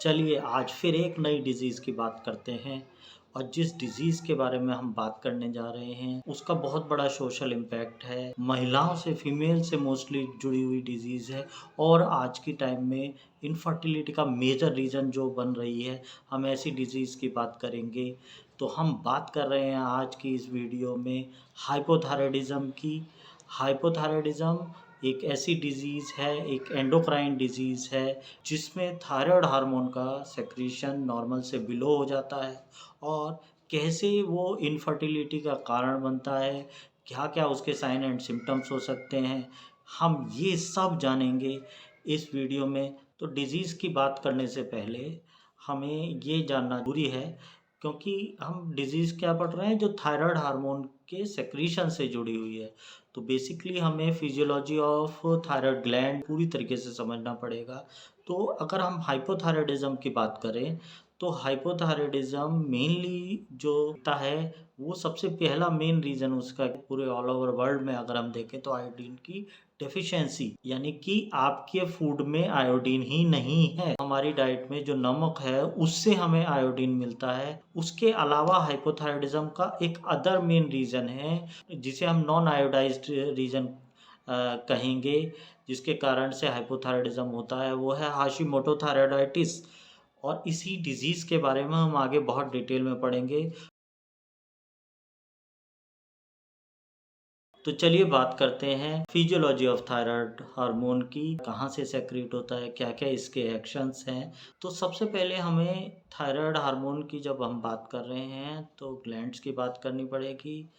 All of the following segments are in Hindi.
चलिए आज फिर एक नई डिज़ीज़ की बात करते हैं और जिस डिज़ीज़ के बारे में हम बात करने जा रहे हैं उसका बहुत बड़ा सोशल इम्पैक्ट है। महिलाओं से फीमेल से मोस्टली जुड़ी हुई डिज़ीज़ है और आज की टाइम में इनफर्टिलिटी का मेजर रीज़न जो बन रही है, हम ऐसी डिज़ीज़ की बात करेंगे। तो हम बात कर रहे हैं आज की इस वीडियो में हाइपोथायरायडिज़्म की। हाइपोथायरायडिज़्म एक ऐसी डिज़ीज़ है, एक एंडोक्राइन डिज़ीज़ है जिसमें थायराइड हार्मोन का सेक्रीशन नॉर्मल से बिलो हो जाता है और कैसे वो इनफर्टिलिटी का कारण बनता है, क्या-क्या उसके साइन एंड सिम्पटम्स हो सकते हैं, हम ये सब जानेंगे इस वीडियो में। तो डिज़ीज़ की बात करने से पहले हमें ये जानना ज़रूरी है क्योंकि हम डिज़ीज़ क्या पढ़ रहे हैं जो थायराइड हार्मोन के सेक्रीशन से जुड़ी हुई है। तो बेसिकली हमें फिजियोलॉजी ऑफ थायराइड ग्लैंड पूरी तरीके से समझना पड़ेगा। तो अगर हम हाइपोथायरायडिज़्म की बात करें, तो हाइपोथायरायडिज़्म मेनली जो होता है, वो सबसे पहला मेन रीज़न उसका पूरे ऑल ओवर वर्ल्ड में अगर हम देखें तो आयोडीन की डेफ़िशिएंसी, यानी कि आपके फूड में आयोडीन ही नहीं है। हमारी डाइट में जो नमक है, उससे हमें आयोडीन मिलता है। उसके अलावा हाइपोथायरायडिज़्म का एक अदर मेन रीज़न है, जिसे हम नॉन आयोडाइज़्ड रीज़न कहेंगे, जिसके कारण से हाइपोथायरायडिज़्म होता है, वो है हाशिमोटो थायराइडाइटिस। और इसी डिज़ीज़ के बारे में हम आगे बहुत डिटेल में पढ़ेंगे। तो चलिए बात करते हैं फिजियोलॉजी ऑफ थायराइड हार्मोन की, कहाँ से सेक्रेट होता है, क्या-क्या इसके एक्शंस हैं। तो सबसे पहले हमें थायराइड हार्मोन की जब हम बात कर रहे हैं, तो ग्लैंड्स की बात करनी पड़ेगी,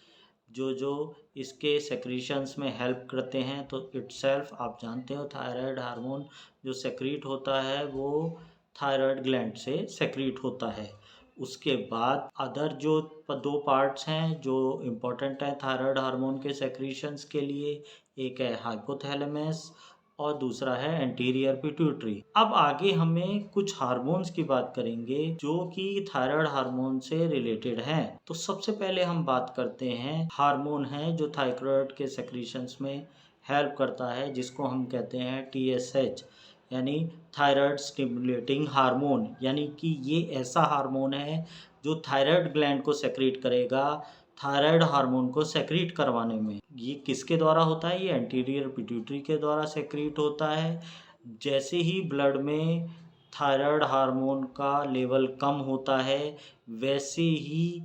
जो इसके सेक्रीशंस में हेल्प करते हैं। तो इटसेल्फ आप जानते हो थायराइड हार्मोन जो सेक्रीट होता है वो थायराइड ग्लैंड से सेक्रीट होता है। उसके बाद अदर जो 2 पार्ट्स हैं जो इम्पोर्टेंट हैं थायराइड हार्मोन के सेक्रीशंस के लिए, एक है हाइपोथैलेमस और दूसरा है एंटीरियर पिट्यूटरी। अब आगे हमें कुछ हार्मोन्स की बात करेंगे जो कि थायराइड हार्मोन से रिलेटेड हैं। तो सबसे पहले हम बात करते हैं हार्मोन है जो थायराइड के सेक्रीशंस में हेल्प करता है, जिसको हम कहते हैं TSH, यानी थायराइड स्टिमुलेटिंग हार्मोन। यानी कि ये ऐसा हार्मोन है जो थायराइड ग्लैंड को सेक्रेट करेगा थायराइड हार्मोन को सेक्रीट करवाने में। ये किसके द्वारा होता है? ये एंटीरियर पिट्यूटरी के द्वारा सेक्रीट होता है। जैसे ही ब्लड में थायराइड हार्मोन का लेवल कम होता है, वैसे ही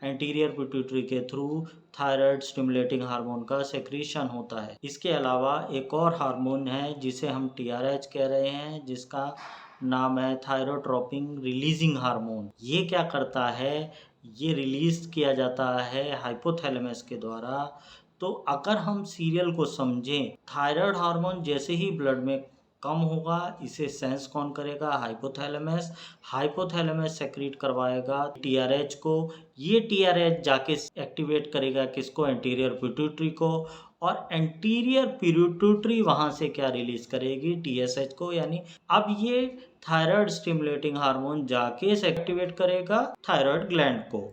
एंटीरियर पिट्यूटरी के थ्रू थायराइड स्टिमुलेटिंग हार्मोन का सेक्रीशन होता है। इसके अलावा एक और हार्मोन है जिसे हम TRH कह रहे हैं, जिसका नाम है थायरोट्रोपिन रिलीजिंग हार्मोन। ये क्या करता है? ये रिलीज किया जाता है हाइपोथैलेमस के द्वारा। तो अगर हम सीरियल को समझें, थायराइड हार्मोन जैसे ही ब्लड में कम होगा, इसे सेंस कौन करेगा? हाइपोथैलेमस। हाइपोथैलेमस सेक्रीट करवाएगा TRH को। ये TRH जाके एक्टिवेट करेगा किसको? एंटीरियर पिट्यूटरी को। और एंटीरियर पिट्यूटरी वहाँ से क्या रिलीज करेगी? TSH को। यानी अब ये थायराइड स्टिमुलेटिंग हार्मोन जाके एक्टिवेट करेगा थायराइड ग्लैंड को।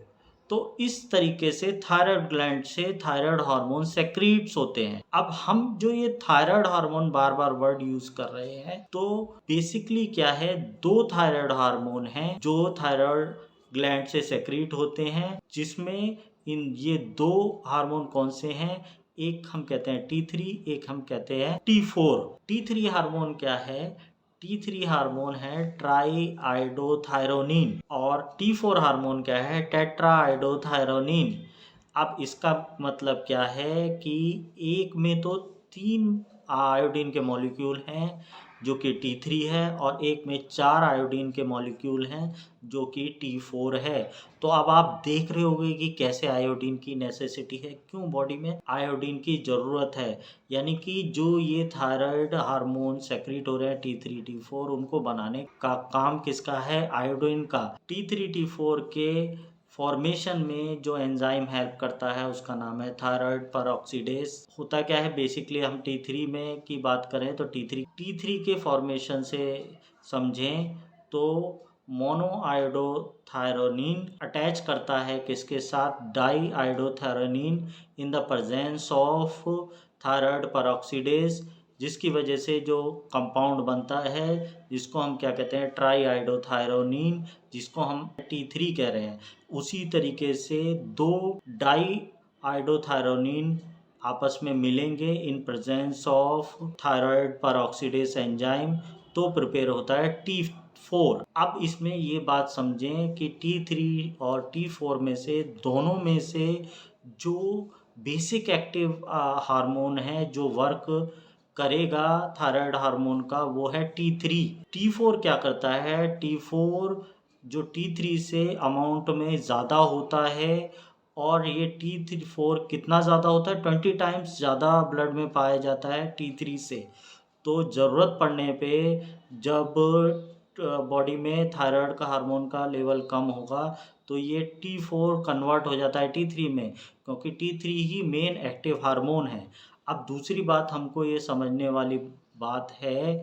तो इस तरीके से थायराइड ग्लैंड से थायराइड हार्मोन सेक्रीट्स होते हैं। अब हम जो ये थायराइड हार्मोन बार बार वर्ड यूज कर रहे हैं, तो बेसिकली क्या है, 2 थायराइड हार्मोन हैं जो थायराइड ग्लैंड से सेक्रीट होते हैं, जिसमें ये 2 हार्मोन कौन से हैं? एक हम कहते हैं T3, एक हम कहते हैं T4। T3 हार्मोन क्या है? T3 हार्मोन है ट्राई आइडोथायरोनिन और T4 हार्मोन क्या है? Tetra iodothyronine. अब इसका मतलब क्या है कि एक में तो 3 आयोडीन के मॉलिक्यूल हैं जो कि T3 है और एक में 4 आयोडीन के मॉलिक्यूल हैं जो कि T4 है। तो अब आप देख रहे होंगे कि कैसे आयोडीन की नेसेसिटी है, क्यों बॉडी में आयोडीन की ज़रूरत है। यानी कि जो ये थायराइड हार्मोन सेक्रीट हो रहे हैं T3 T4, उनको बनाने का काम किसका है? आयोडीन का। T3 T4 के फॉर्मेशन में जो एंजाइम हेल्प करता है उसका नाम है थायराइड परऑक्सीडेज। होता क्या है, बेसिकली हम T3 में की बात करें तो T3 के फॉर्मेशन से समझें तो मोनो आयोडोथायरोनिन अटैच करता है किसके साथ? Diiodothyronine in the presence of thyroid peroxidase. जिसकी वजह से जो कंपाउंड बनता है जिसको हम क्या कहते हैं ट्राई आइडोथायरोनिन, जिसको हम T3 कह रहे हैं। उसी तरीके से दो डाई आइडोथायरोनिन आपस में मिलेंगे in presence of thyroid peroxidase enzyme, तो प्रिपेयर होता है T4। अब इसमें ये बात समझें कि T3 और T4 में से दोनों में से जो बेसिक एक्टिव हार्मोन है जो वर्क करेगा थायराइड हार्मोन का, वो है T3। T4 क्या करता है, T4 जो T3 से अमाउंट में ज़्यादा होता है, और ये T4 कितना ज़्यादा होता है, 20 टाइम्स ज़्यादा ब्लड में पाया जाता है T3 से। तो ज़रूरत पड़ने पे जब बॉडी में थायराइड का हार्मोन का लेवल कम होगा तो ये T4 कन्वर्ट हो जाता है T3 में, क्योंकि T3 ही मेन एक्टिव हार्मोन है। अब दूसरी बात हमको ये समझने वाली बात है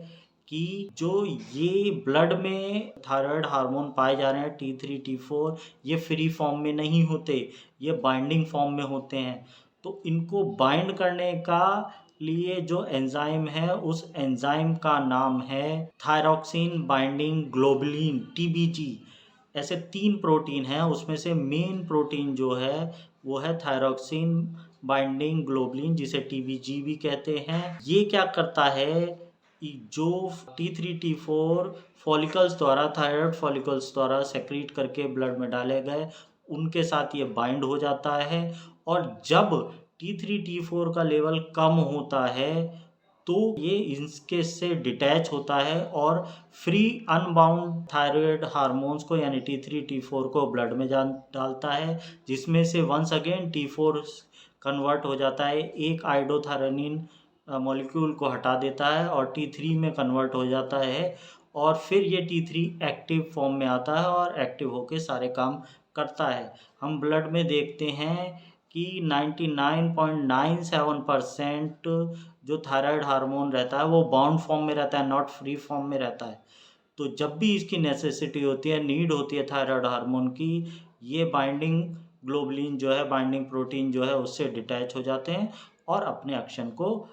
कि जो ये ब्लड में थायराइड हार्मोन पाए जा रहे हैं T3 T4, ये फ्री फॉर्म में नहीं होते, ये बाइंडिंग फॉर्म में होते हैं। तो इनको बाइंड करने का लिए जो एंजाइम है उस एंजाइम का नाम है थायरॉक्सिन बाइंडिंग ग्लोबुलिन TBG। ऐसे 3 प्रोटीन हैं, उसमें से मेन प्रोटीन जो है वो है थायरॉक्सिन बाइंडिंग ग्लोबुलिन, जिसे TBG भी कहते हैं। ये क्या करता है, जो T3 T4 फॉलिकल्स द्वारा थायराइड फॉलिकल्स द्वारा सेक्रीट करके ब्लड में डाले गए उनके साथ ये बाइंड हो जाता है, और जब T3 T4 का लेवल कम होता है तो ये इनके से डिटैच होता है और फ्री अनबाउंड थायराइड हार्मोन्स को यानी T3 T4 को ब्लड में डालता है, जिसमें से वंस अगेन T4 कन्वर्ट हो जाता है, एक आइडोथायरोनिन मॉलिक्यूल को हटा देता है और T3 में कन्वर्ट हो जाता है, और फिर ये T3 एक्टिव फॉर्म में आता है और एक्टिव होके सारे काम करता है। हम ब्लड में देखते हैं कि 99.97% जो थायराइड हार्मोन रहता है वो बाउंड फॉर्म में रहता है, नॉट फ्री फॉर्म में रहता है। तो जब भी इसकी नेसेसिटी होती है, नीड होती है थायराइड हार्मोन की, ये बाइंडिंग ग्लोबुलिन जो है, बाइंडिंग प्रोटीन जो है, उससे डिटैच हो जाते हैं और अपने एक्शन को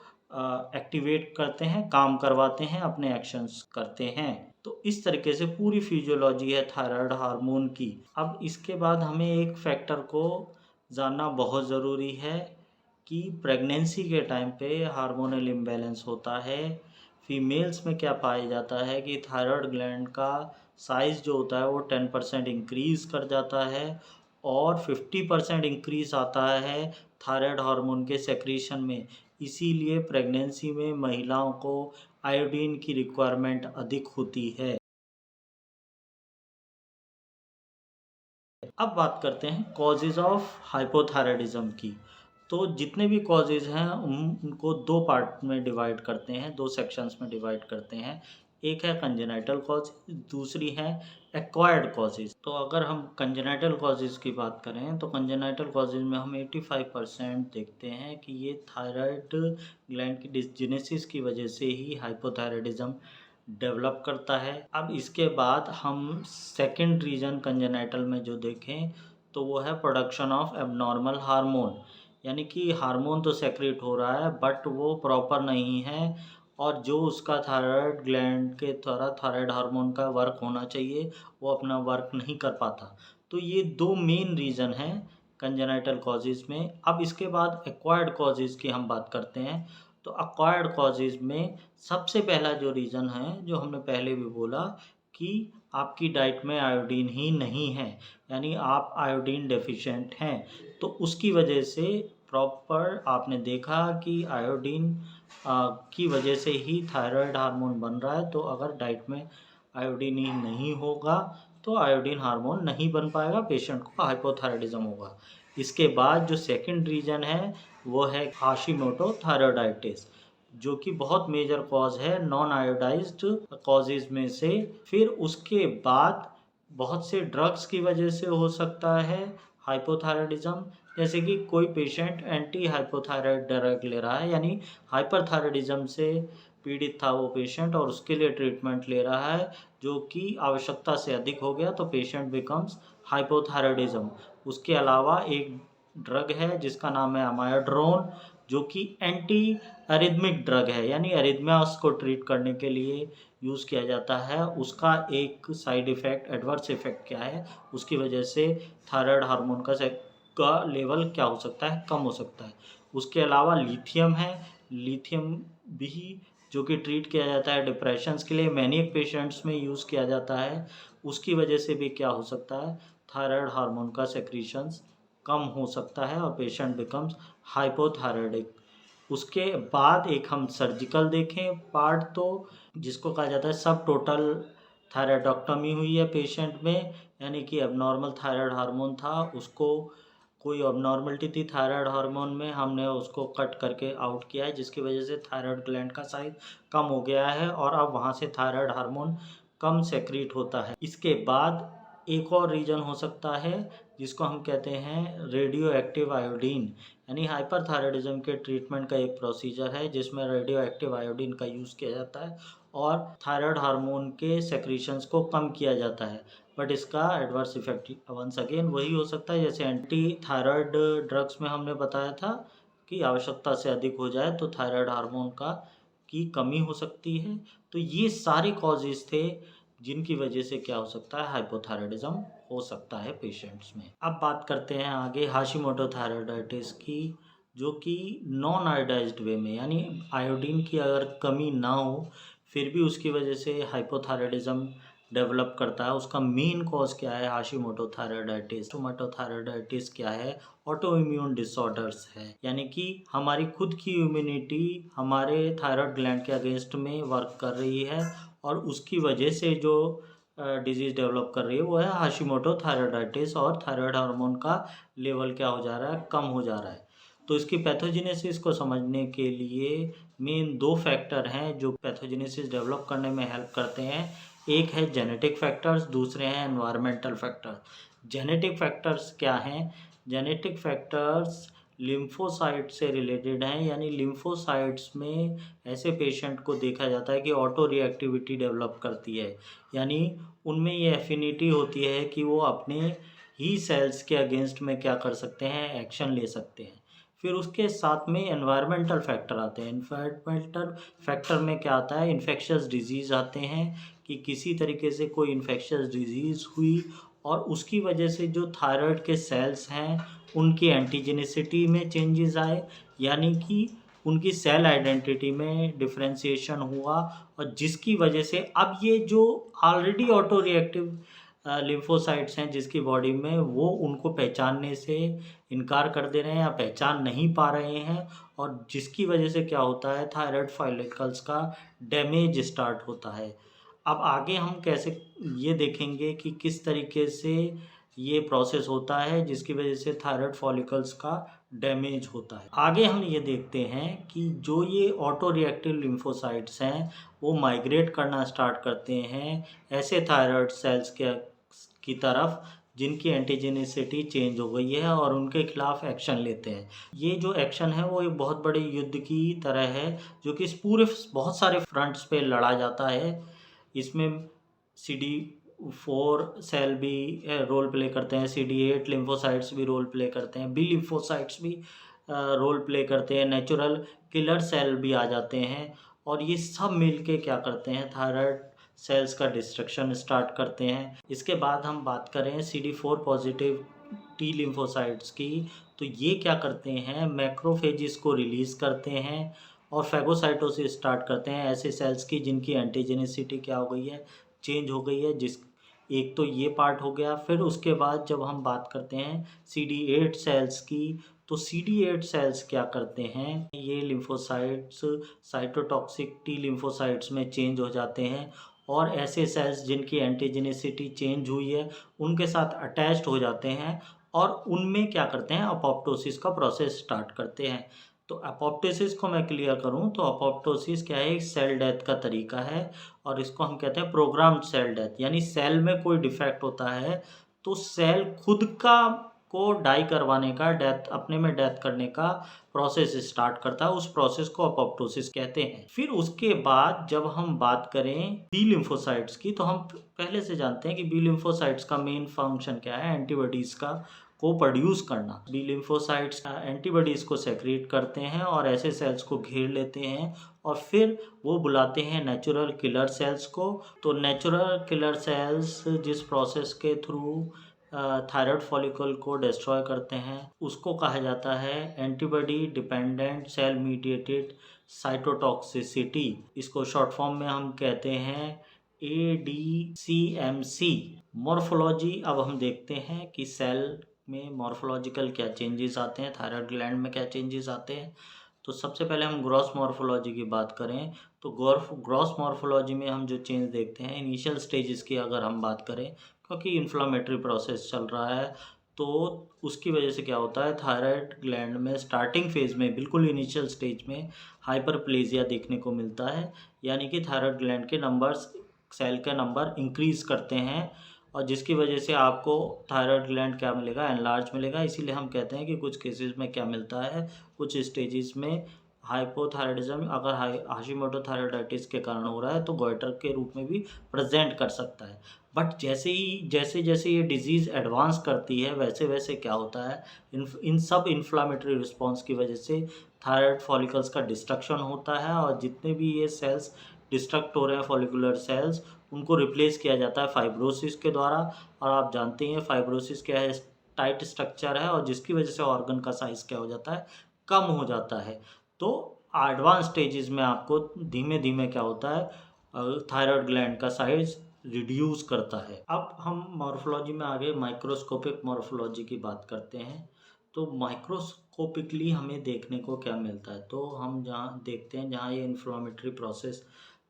एक्टिवेट करते हैं, काम करवाते हैं, अपने एक्शंस करते हैं। तो इस तरीके से पूरी फिजियोलॉजी है थायराइड हार्मोन की। अब इसके बाद हमें एक फैक्टर को जानना बहुत ज़रूरी है कि प्रेगनेंसी के टाइम पे हार्मोनल इम्बैलेंस होता है। फीमेल्स में क्या पाया जाता है कि थायराइड ग्लैंड का साइज़ जो होता है वो 10% इंक्रीज़ कर जाता है, और 50% इंक्रीज़ आता है थायराइड हार्मोन के सेक्रीशन में। इसीलिए प्रेगनेंसी में महिलाओं को आयोडीन की रिक्वायरमेंट अधिक होती है। अब बात करते हैं कॉजेज़ ऑफ हाइपोथायराइडिज्म की। तो जितने भी कॉजेज़ हैं उनको 2 पार्ट में डिवाइड करते हैं, 2 सेक्शंस में डिवाइड करते हैं। एक है कंजेनाइटल कॉज, दूसरी है एक्वायर्ड कॉजेज़। तो अगर हम कंजेनाइटल कॉजेज़ की बात करें तो कंजेनाइटल कॉजेज़ में हम 85% देखते हैं कि ये थायराइड ग्लैंड की डिसजेनेसिस की वजह से ही हाइपोथायराइडिज्म डेवलप करता है। अब इसके बाद हम सेकंड रीज़न कंजेनाइटल में जो देखें तो वो है प्रोडक्शन ऑफ एबनॉर्मल हार्मोन, यानी कि हार्मोन तो सेक्रेट हो रहा है बट वो प्रॉपर नहीं है, और जो उसका थायराइड ग्लैंड के द्वारा थायराइड हार्मोन का वर्क होना चाहिए वो अपना वर्क नहीं कर पाता। तो ये 2 मेन रीज़न हैं कंजेनाइटल कॉजेज़ में। अब इसके बाद एक्वायर्ड कॉजेज़ की हम बात करते हैं। तो एक्वायर्ड कॉजेज़ में सबसे पहला जो रीज़न है, जो हमने पहले भी बोला कि आपकी डाइट में आयोडीन ही नहीं है, यानी आप आयोडीन डेफिशिएंट हैं। तो उसकी वजह से प्रॉपर आपने देखा कि आयोडीन की वजह से ही थायराइड हार्मोन बन रहा है। तो अगर डाइट में आयोडीन ही नहीं होगा तो आयोडीन हार्मोन नहीं बन पाएगा, पेशेंट को हाइपोथायराइडिज्म होगा। इसके बाद जो सेकंड रीज़न है वो है हाशिमोटो थायराइडाइटिस, जो कि बहुत मेजर कॉज है नॉन आयोडाइज्ड कॉजेज़ में से। फिर उसके बाद बहुत से ड्रग्स की वजह से हो सकता है हाइपोथायराइडिज्म, जैसे कि कोई पेशेंट एंटी हाइपोथायराइड ड्रग ले रहा है, यानी हाइपरथायराइडिज्म से पीड़ित था वो पेशेंट और उसके लिए ट्रीटमेंट ले रहा है, जो कि आवश्यकता से अधिक हो गया तो पेशेंट बिकम्स हाइपोथायराइडिज्म। उसके अलावा एक ड्रग है जिसका नाम है अमायोड्रोन, जो कि एंटी अरिथमिक ड्रग है, यानी अरिथमियास को ट्रीट करने के लिए यूज़ किया जाता है। उसका एक साइड इफ़ेक्ट, एडवर्स इफ़ेक्ट क्या है, उसकी वजह से थायराइड हार्मोन का लेवल क्या हो सकता है, कम हो सकता है। उसके अलावा लिथियम है, लिथियम भी जो कि ट्रीट किया जाता है डिप्रेशंस के लिए, मैनिक पेशेंट्स में यूज़ किया जाता है। उसकी वजह से भी क्या हो सकता है, थायराइड हार्मोन का सेक्रीशंस कम हो सकता है और पेशेंट बिकम्स हाइपोथायराइडिक। उसके बाद एक हम सर्जिकल देखें पार्ट, तो जिसको कहा जाता है सब टोटल थायराइडोक्टमी हुई है पेशेंट में, यानी कि एबनॉर्मल थायराइड हार्मोन था, उसको कोई अबनॉर्मलिटी थी थायराइड हार्मोन में, हमने उसको कट करके आउट किया है, जिसकी वजह से थायराइड ग्लैंड का साइज कम हो गया है और अब वहाँ से थायराइड हार्मोन कम सेक्रीट होता है। इसके बाद एक और रीजन हो सकता है जिसको हम कहते हैं रेडियो एक्टिव आयोडीन, यानी हाइपरथायराइडिज्म के ट्रीटमेंट का एक प्रोसीजर है जिसमें रेडियो एक्टिव आयोडीन का यूज़ किया जाता है और थायराइड हार्मोन के सेक्रीशंस को कम किया जाता है। बट इसका एडवर्स इफेक्ट वंस अगेन वही हो सकता है जैसे एंटी थायराइड ड्रग्स में हमने बताया था कि आवश्यकता से अधिक हो जाए तो थायराइड हार्मोन की कमी हो सकती है। तो ये सारे कॉजेज़ थे जिनकी वजह से क्या हो सकता है, हाइपोथायराइडिज्म हो सकता है पेशेंट्स में। अब बात करते हैं आगे हाशिमोटो थायराइडाइटिस की, जो कि नॉन आयोडाइज्ड वे में, यानी आयोडीन की अगर कमी ना हो फिर भी उसकी वजह से हाइपोथायराइडिज्म डेवलप करता है। उसका मेन कॉज क्या है, हाशिमोटो थायराइडाइटिस। हाशिमोटो थायराइडाइटिस क्या है, ऑटो इम्यून डिसऑर्डर्स है, यानी कि हमारी खुद की इम्यूनिटी हमारे थायराइड ग्लैंड के अगेंस्ट में वर्क कर रही है और उसकी वजह से जो डिजीज़ डेवलप कर रही है वो है हाशिमोटो थायराइडाइटिस, और थायराइड हार्मोन का लेवल क्या हो जा रहा है, कम हो जा रहा है। तो इसकी पैथोजेनेसिस को समझने के लिए मेन दो फैक्टर हैं जो पैथोजेनेसिस डेवलप करने में हेल्प करते हैं। एक है जेनेटिक फैक्टर्स, दूसरे हैं एनवायरमेंटल फैक्टर्स। जेनेटिक फैक्टर्स क्या हैं, जेनेटिक फैक्टर्स लिम्फोसाइट से रिलेटेड हैं, यानी लिम्फोसाइट्स में ऐसे पेशेंट को देखा जाता है कि ऑटो रिएक्टिविटी डेवलप करती है, यानी उनमें ये एफिनिटी होती है कि वो अपने ही सेल्स के अगेंस्ट में क्या कर सकते हैं, एक्शन ले सकते हैं। फिर उसके साथ में एनवायरमेंटल फैक्टर आते हैं। एनवायरमेंटल फैक्टर में क्या आता है, इन्फेक्शियस डिजीज़ आते हैं कि किसी तरीके से कोई इन्फेक्शियस डिजीज़ हुई और उसकी वजह से जो थायराइड के सेल्स हैं उनकी एंटीजेनिसिटी में चेंजेस आए, यानी कि उनकी सेल आइडेंटिटी में डिफरेंशिएशन हुआ और जिसकी वजह से अब ये जो ऑलरेडी ऑटो रिएक्टिव लिम्फोसाइट्स हैं जिसकी बॉडी में, वो उनको पहचानने से इनकार कर दे रहे हैं या पहचान नहीं पा रहे हैं और जिसकी वजह से क्या होता है, थायराइड फॉलिकल्स का डैमेज स्टार्ट होता है। अब आगे हम कैसे ये देखेंगे कि किस तरीके से ये प्रोसेस होता है जिसकी वजह से थायराइड फॉलिकल्स का डैमेज होता है। आगे हम ये देखते हैं कि जो ये ऑटो रिएक्टिव लिम्फोसाइट्स हैं वो माइग्रेट करना स्टार्ट करते हैं ऐसे थायराइड सेल्स की तरफ जिनकी एंटीजेनिसिटी चेंज हो गई है और उनके खिलाफ एक्शन लेते हैं। ये जो एक्शन है वो एक बहुत बड़े युद्ध की तरह है जो कि इस पूरे बहुत सारे फ्रंट्स पे लड़ा जाता है। इसमें CD4 सेल भी रोल प्ले करते हैं, CD8 लिम्फोसाइट्स भी रोल प्ले करते हैं, बी लिम्फोसाइट्स भी रोल प्ले करते हैं, नेचुरल किलर सेल भी आ जाते हैं और ये सब मिलके क्या करते हैं, थायराइड सेल्स का डिस्ट्रक्शन स्टार्ट करते हैं। इसके बाद हम बात करें CD4 पॉजिटिव टी लिम्फोसाइट्स की, तो ये क्या करते हैं, मैक्रोफेजिस को रिलीज़ करते हैं और फैगोसाइटोसिस स्टार्ट करते हैं ऐसे सेल्स की जिनकी एंटीजेनिसिटी क्या हो गई है, चेंज हो गई है। जिस एक तो ये पार्ट हो गया। फिर उसके बाद जब हम बात करते हैं CD8 सेल्स की, तो CD8 सेल्स क्या करते हैं, ये लिम्फोसाइट्स साइटोटॉक्सिक टी लिम्फोसाइट्स में चेंज हो जाते हैं और ऐसे सेल्स जिनकी एंटीजेनिसिटी चेंज हुई है उनके साथ अटैच्ड हो जाते हैं और उनमें क्या करते हैं, अपोप्टोसिस का प्रोसेस स्टार्ट करते हैं। तो अपोप्टोसिस को मैं क्लियर करूं तो अपोप्टोसिस क्या है, एक सेल डेथ का तरीका है और इसको हम कहते हैं प्रोग्राम्ड सेल डेथ, यानी सेल में कोई डिफेक्ट होता है तो सेल खुद का को डाई करवाने का, डेथ अपने में डेथ करने का प्रोसेस स्टार्ट करता है। उस प्रोसेस को अपोप्टोसिस कहते हैं। फिर उसके बाद जब हम बात करें बी लिम्फोसाइट्स की, तो हम पहले से जानते हैं कि बी लिम्फोसाइट्स का मेन फंक्शन क्या है, एंटीबॉडीज़ का को प्रोड्यूस करना। बी लिम्फोसाइट्स एंटीबॉडीज़ को सेक्रेट करते हैं और ऐसे सेल्स को घेर लेते हैं और फिर वो बुलाते हैं नेचुरल किलर सेल्स को। तो नेचुरल किलर सेल्स जिस प्रोसेस के थ्रू थायराइड फॉलिकल को डिस्ट्रॉय करते हैं उसको कहा जाता है antibody dependent cell mediated cytotoxicity. इसको शॉर्ट फॉर्म में हम कहते हैं ADCMC। मॉर्फोलॉजी अब हम देखते हैं कि सेल में मॉर्फोलॉजिकल क्या चेंजेस आते हैं, थायराइड ग्लैंड में क्या चेंजेस आते हैं। तो सबसे पहले हम ग्रॉस मॉर्फोलॉजी की बात करें तो ग्रॉस मॉर्फोलॉजी में हम जो चेंज देखते हैं इनिशियल स्टेजेस की अगर हम बात करें, क्योंकि इन्फ्लामेटरी प्रोसेस चल रहा है तो उसकी वजह से क्या होता है थायराइड ग्लैंड में स्टार्टिंग फेज में बिल्कुल इनिशियल स्टेज में हाइपरप्लेजिया देखने को मिलता है, यानी कि थायराइड ग्लैंड के नंबर्स सेल का नंबर इंक्रीज करते हैं और जिसकी वजह से आपको थायराइड ग्लैंड क्या मिलेगा, एनलार्ज मिलेगा। इसीलिए हम कहते हैं कि कुछ केसेस में क्या मिलता है, कुछ स्टेजेस में हाइपोथायराइडिज्म अगर हाशिमोटो थायराइडाइटिस के कारण हो रहा है तो गॉइटर के रूप में भी प्रेजेंट कर सकता है। बट जैसे जैसे ये डिजीज़ एडवांस करती है वैसे वैसे क्या होता है, इन सब इन्फ्लामेटरी रिस्पॉन्स की वजह से थायराइड फॉलिकल्स का डिस्ट्रक्शन होता है और जितने भी ये सेल्स डिस्ट्रक्ट हो रहे हैं फॉलिकुलर सेल्स उनको रिप्लेस किया जाता है फाइब्रोसिस के द्वारा। और आप जानते हैं फाइब्रोसिस क्या है, टाइट स्ट्रक्चर है और जिसकी वजह से ऑर्गन का साइज़ क्या हो जाता है, कम हो जाता है। तो एडवांस स्टेजेस में आपको धीमे धीमे क्या होता है थायराइड ग्लैंड का साइज रिड्यूस करता है। अब हम मॉर्फोलॉजी में आगे माइक्रोस्कोपिक मॉर्फोलॉजी की बात करते हैं। तो माइक्रोस्कोपिकली हमें देखने को क्या मिलता है, तो हम जहाँ देखते हैं जहाँ ये इन्फ्लामेटरी प्रोसेस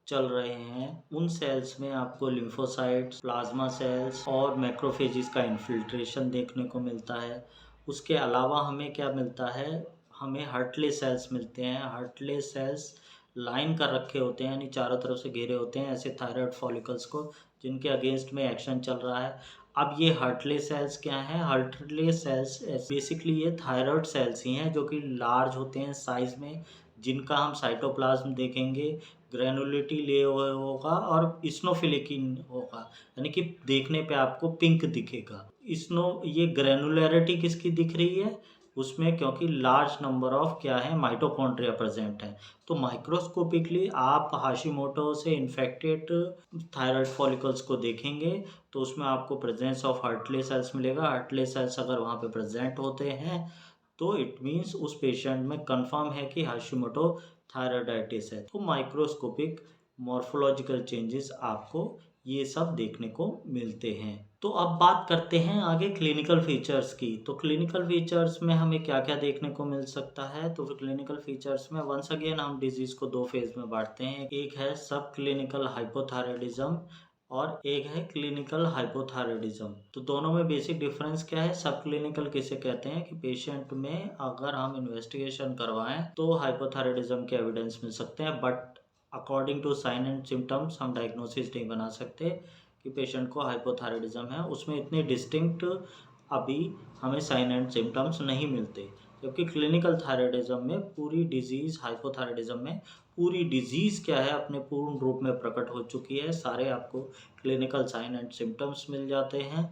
चल रहे हैं उन सेल्स में आपको लिम्फोसाइट्स, प्लाज्मा सेल्स और मैक्रोफेजेस का इन्फिल्ट्रेशन देखने को मिलता है। उसके अलावा हमें क्या मिलता है, हमें हार्टले सेल्स मिलते हैं। हार्टले सेल्स लाइन कर रखे होते हैं यानी चारों तरफ से घेरे होते हैं ऐसे थायराइड फॉलिकल्स को जिनके अगेंस्ट में एक्शन चल रहा है। अब ये हार्टले सेल्स क्या हैं, हार्टले सेल्स बेसिकली ये थायराइड सेल्स ही हैं जो कि लार्ज होते हैं साइज में, जिनका हम साइटोप्लाज्म देखेंगे ग्रेनुलेटी ले होगा और इस्नोफिलिकिन होगा, यानी कि देखने पे आपको पिंक दिखेगा। ये ग्रेनुलरिटी किसकी दिख रही है उसमें, क्योंकि लार्ज नंबर ऑफ क्या है माइटोकॉन्ड्रिया प्रेजेंट है। तो माइक्रोस्कोपिकली आप हाशिमोटो से इन्फेक्टेड थायराइड फॉलिकल्स को देखेंगे तो उसमें आपको प्रेजेंस ऑफ हार्टले सेल्स मिलेगा। हार्टले सेल्स अगर वहाँ पे प्रेजेंट होते हैं तो इट मीन्स उस पेशेंट में कंफर्म है कि हाशिमोटो थायराइडाइटिस है। तो माइक्रोस्कोपिक मॉर्फोलॉजिकल चेंजेस आपको ये सब देखने को मिलते हैं। तो अब बात करते हैं आगे क्लिनिकल फीचर्स की। तो क्लिनिकल फीचर्स में हमें क्या क्या देखने को मिल सकता है, तो क्लिनिकल फीचर्स में वंस अगेन हम डिजीज को दो फेज में बांटते हैं, एक है सब क्लिनिकल हाइपोथायराइडिज्म और एक है क्लिनिकल हाइपोथायराइडिज्म। तो दोनों में बेसिक डिफरेंस क्या है, सब क्लिनिकल किसे कहते हैं कि पेशेंट में अगर हम इन्वेस्टिगेशन करवाएं तो हाइपोथायराइडिज्म के एविडेंस मिल सकते हैं, but according to sign and symptoms हम डायग्नोसिस नहीं बना सकते कि पेशेंट को हाइपोथायराइडिज्म है। उसमें इतने डिस्टिंक्ट अभी हमें साइन एंड सिम्टम्स नहीं मिलते, जबकि क्लिनिकल थायराइडिज्म में पूरी डिजीज़, हाइपोथायराइडिज्म में पूरी डिजीज़ क्या है अपने पूर्ण रूप में प्रकट हो चुकी है। सारे आपको क्लिनिकल साइन एंड सिम्टम्स मिल जाते हैं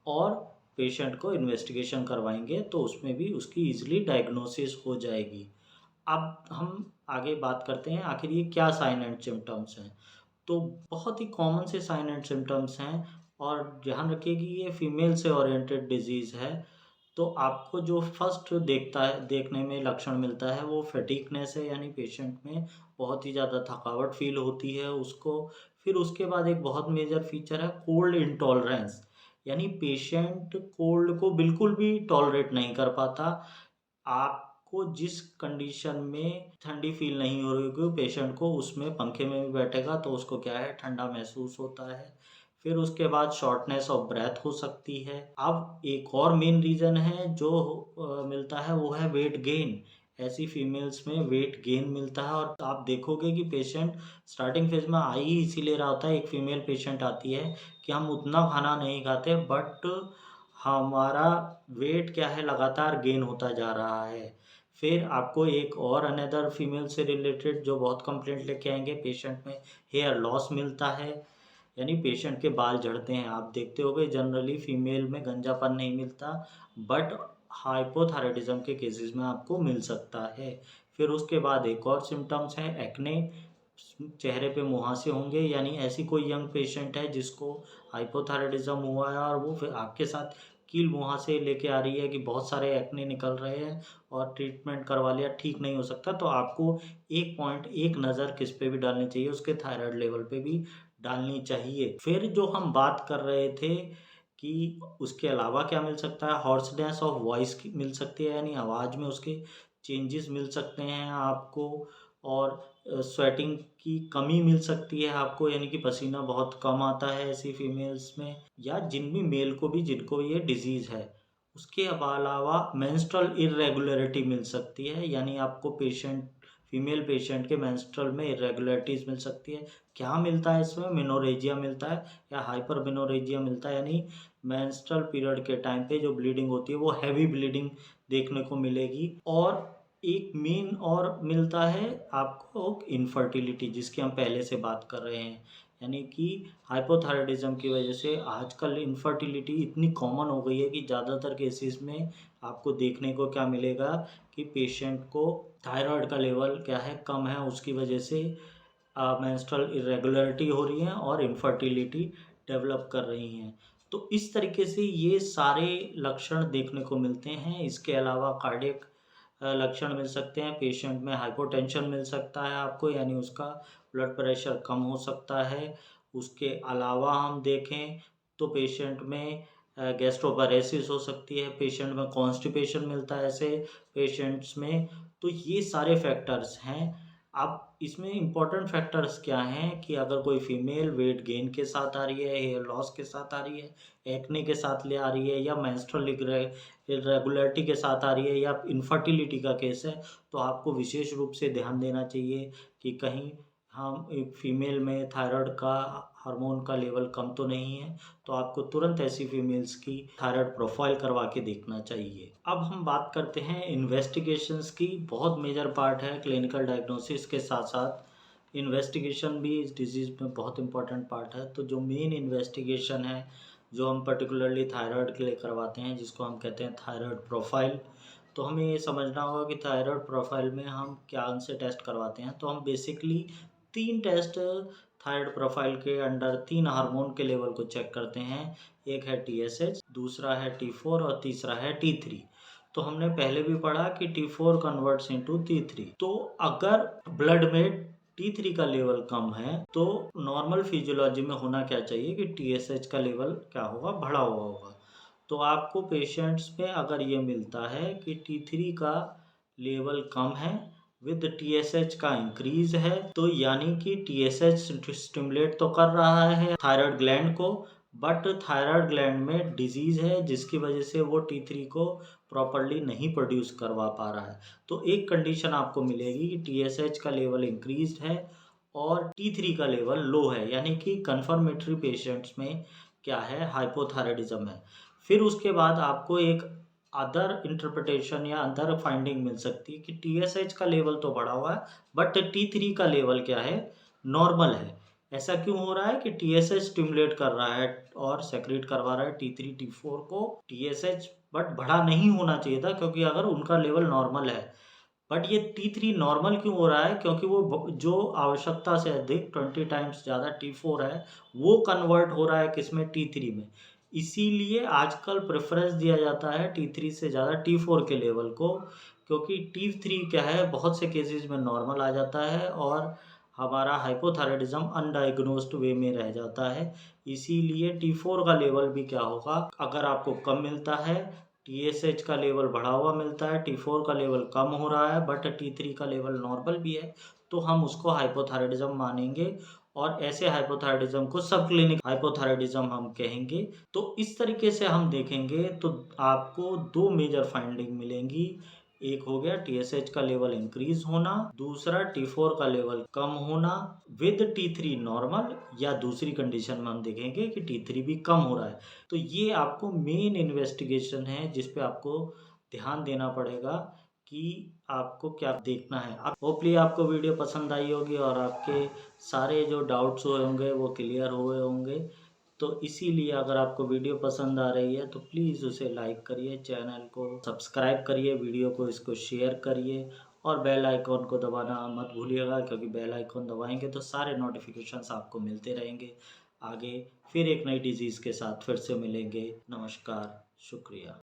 और पेशेंट को इन्वेस्टिगेशन करवाएंगे तो उसमें भी उसकी ईजिली डायग्नोसिस हो जाएगी। अब हम आगे बात करते हैं आखिर ये क्या साइन एंड सिम्टम्स हैं। तो बहुत ही कॉमन से साइन एंड सिम्टम्स हैं और ध्यान रखिए कि ये फीमेल से ओरिएंटेड डिजीज़ है। तो आपको जो फर्स्ट देखने में लक्षण मिलता है वो फटीगनेस है, यानी पेशेंट में बहुत ही ज़्यादा थकावट फील होती है उसको। फिर उसके बाद एक बहुत मेजर फीचर है कोल्ड इंटॉलरेंस, यानी पेशेंट कोल्ड को बिल्कुल भी टॉलरेट नहीं कर पाता। आपको जिस कंडीशन में ठंडी फील नहीं हो रही होगी पेशेंट को, उसमें पंखे में भी बैठेगा तो उसको क्या है ठंडा महसूस होता है। फिर उसके बाद शॉर्टनेस ऑफ ब्रेथ हो सकती है। अब एक और मेन रीज़न है जो मिलता है वो है वेट गेन। ऐसी फीमेल्स में वेट गेन मिलता है और आप देखोगे कि पेशेंट स्टार्टिंग फेज में आ ही इसीलिए रहा होता है। एक फीमेल पेशेंट आती है कि हम उतना खाना नहीं खाते बट हमारा वेट क्या है लगातार गेन होता जा रहा है। फिर आपको एक और अनदर फीमेल से रिलेटेड जो बहुत कंप्लेंट लेके आएंगे, पेशेंट में हेयर लॉस मिलता है, यानी पेशेंट के बाल झड़ते हैं। आप देखते होंगे जनरली फीमेल में गंजापन नहीं मिलता, बट हाइपोथायराइडिज्म के केसेस में आपको मिल सकता है। फिर उसके बाद एक और सिम्टम्स है एक्ने, चेहरे पे मुहासे होंगे, यानी ऐसी कोई यंग पेशेंट है जिसको हाइपोथायराइडिज्म हुआ है और वो फिर आपके साथ कील मुहासे लेके आ रही है कि बहुत सारे एक्ने निकल रहे हैं और ट्रीटमेंट करवा लिया ठीक नहीं हो सकता, तो आपको एक पॉइंट एक नज़र किस पे भी डालनी चाहिए, उसके थायराइड लेवल पे भी डालनी चाहिए। फिर जो हम बात कर रहे थे कि उसके अलावा क्या मिल सकता है, हॉर्सनेस ऑफ वॉइस मिल सकती है, यानी आवाज़ में उसके चेंजेस मिल सकते हैं आपको, और स्वेटिंग की कमी मिल सकती है आपको, यानी कि पसीना बहुत कम आता है ऐसी फीमेल्स में, या जिनमें मेल को भी जिनको ये डिजीज़ है। उसके अलावा मेंस्ट्रुअल इर्रेगुलरिटी मिल सकती है, यानी आपको फीमेल पेशेंट के मेंस्ट्रुअल में इर्रेगुलरिटीज़ मिल सकती है। क्या मिलता है इसमें, मेनोरेजिया मिलता है या हाइपर मेनोरेजिया मिलता है, यानी मेंस्ट्रुअल पीरियड के टाइम पे जो ब्लीडिंग होती है वो हैवी ब्लीडिंग देखने को मिलेगी। और एक मेन और मिलता है आपको इनफर्टिलिटी, जिसकी हम पहले से बात कर रहे हैं, यानी कि हाइपोथायराइडिज्म की वजह से आजकल इनफर्टिलिटी इतनी कॉमन हो गई है कि ज़्यादातर केसेस में आपको देखने को क्या मिलेगा कि पेशेंट को थायराइड का लेवल क्या है, कम है, उसकी वजह से मेंस्ट्रुअल इरेगुलरिटी हो रही है और इनफर्टिलिटी डेवलप कर रही हैं। तो इस तरीके से ये सारे लक्षण देखने को मिलते हैं। इसके अलावा कार्डियक लक्षण मिल सकते हैं, पेशेंट में हाइपोटेंशन मिल सकता है आपको, यानी उसका ब्लड प्रेशर कम हो सकता है। उसके अलावा हम देखें तो पेशेंट में गैस्ट्रोपैरेसिस हो सकती है, पेशेंट में कॉन्स्टिपेशन मिलता है ऐसे पेशेंट्स में। तो ये सारे फैक्टर्स हैं। अब इसमें इम्पोर्टेंट फैक्टर्स क्या हैं कि अगर कोई फीमेल वेट गेन के साथ आ रही है, हेयर लॉस के साथ आ रही है, एक्ने के साथ ले आ रही है, या मेंस्ट्रुअल इरेगुलरिटी के साथ आ रही है, या इनफर्टिलिटी का केस है, तो आपको विशेष रूप से ध्यान देना चाहिए कि कहीं हम एक फीमेल में थायराइड का हार्मोन का लेवल कम तो नहीं है, तो आपको तुरंत ऐसी फीमेल्स की थायराइड प्रोफाइल करवा के देखना चाहिए। अब हम बात करते हैं इन्वेस्टिगेशंस की। बहुत मेजर पार्ट है क्लिनिकल डायग्नोसिस के साथ साथ इन्वेस्टिगेशन भी इस डिजीज़ में बहुत इंपॉर्टेंट पार्ट है। तो जो मेन इन्वेस्टिगेशन है जो हम पर्टिकुलरली थायराइड के लिए करवाते हैं, जिसको हम कहते हैं थायराइड प्रोफाइल, तो हमें ये समझना होगा कि थायराइड प्रोफाइल में हम क्या से टेस्ट करवाते हैं। तो हम बेसिकली 3 टेस्ट थायराइड प्रोफाइल के अंडर 3 हार्मोन के लेवल को चेक करते हैं। एक है TSH, दूसरा है T4 और तीसरा है T3। तो हमने पहले भी पढ़ा कि T4 कन्वर्ट्स इनटू T3। तो अगर ब्लड में T3 का लेवल कम है तो नॉर्मल फिजियोलॉजी में होना क्या चाहिए कि TSH का लेवल क्या होगा, बढ़ा हुआ होगा। तो आपको पेशेंट्स में अगर ये मिलता है कि T3 का लेवल कम है विद TSH का इंक्रीज है, तो यानी कि TSH स्टिमुलेट तो कर रहा है थायराइड ग्लैंड को, बट थायराइड ग्लैंड में डिजीज है जिसकी वजह से वो T3 को प्रॉपरली नहीं प्रोड्यूस करवा पा रहा है। तो एक कंडीशन आपको मिलेगी कि TSH का लेवल इंक्रीज है और T3 का लेवल लो है, यानी कि कन्फर्मेटरी पेशेंट्स में क्या है, हाइपोथायराइडिज्म है। फिर उसके बाद आपको एक अदर इंटरप्रिटेशन या अदर फाइंडिंग मिल सकती है कि TSH का लेवल तो बढ़ा हुआ है बट T3 का लेवल क्या है, नॉर्मल है। ऐसा क्यों हो रहा है कि TSH स्टिमुलेट कर रहा है और सेक्रेट करवा रहा है T3 T4 को, TSH बट बढ़ा नहीं होना चाहिए था, क्योंकि अगर उनका लेवल नॉर्मल है, बट ये T3 नॉर्मल क्यों हो रहा है, क्योंकि वो जो आवश्यकता से अधिक 20 टाइम्स ज़्यादा T4 है वो कन्वर्ट हो रहा है किसमें, T3 में। इसीलिए आजकल प्रेफरेंस दिया जाता है T3 से ज़्यादा T4 के लेवल को, क्योंकि T3 क्या है बहुत से केसेस में नॉर्मल आ जाता है और हमारा हाइपोथायराइडिज्म अनडायग्नोस्ड वे में रह जाता है। इसीलिए T4 का लेवल भी क्या होगा, अगर आपको कम मिलता है, TSH का लेवल बढ़ा हुआ मिलता है, T4 का लेवल कम हो रहा है बट T3 का लेवल नॉर्मल भी है, तो हम उसको हाइपोथायराइडिज्म मानेंगे और ऐसे हाइपोथायराइडिज्म को सब क्लिनिक हाइपोथायराइडिज्म हम कहेंगे। तो इस तरीके से हम देखेंगे तो आपको 2 मेजर फाइंडिंग मिलेंगी। एक हो गया TSH का लेवल इंक्रीज होना, दूसरा T4 का लेवल कम होना विद T3 नॉर्मल, या दूसरी कंडीशन में हम देखेंगे कि T3 भी कम हो रहा है। तो ये आपको मेन इन्वेस्टिगेशन है जिस पे आपको ध्यान देना पड़ेगा कि आपको क्या देखना है। आप होपली आपको वीडियो पसंद आई होगी और आपके सारे जो डाउट्स हुए होंगे वो क्लियर हुए होंगे। तो इसीलिए अगर आपको वीडियो पसंद आ रही है तो प्लीज़ उसे लाइक करिए, चैनल को सब्सक्राइब करिए, वीडियो को इसको शेयर करिए और बेल आइकॉन को दबाना मत भूलिएगा, क्योंकि बेल आइकॉन दबाएंगे तो सारे नोटिफिकेशंस आपको मिलते रहेंगे। आगे फिर एक नई डिज़ीज़ के साथ फिर से मिलेंगे। नमस्कार, शुक्रिया।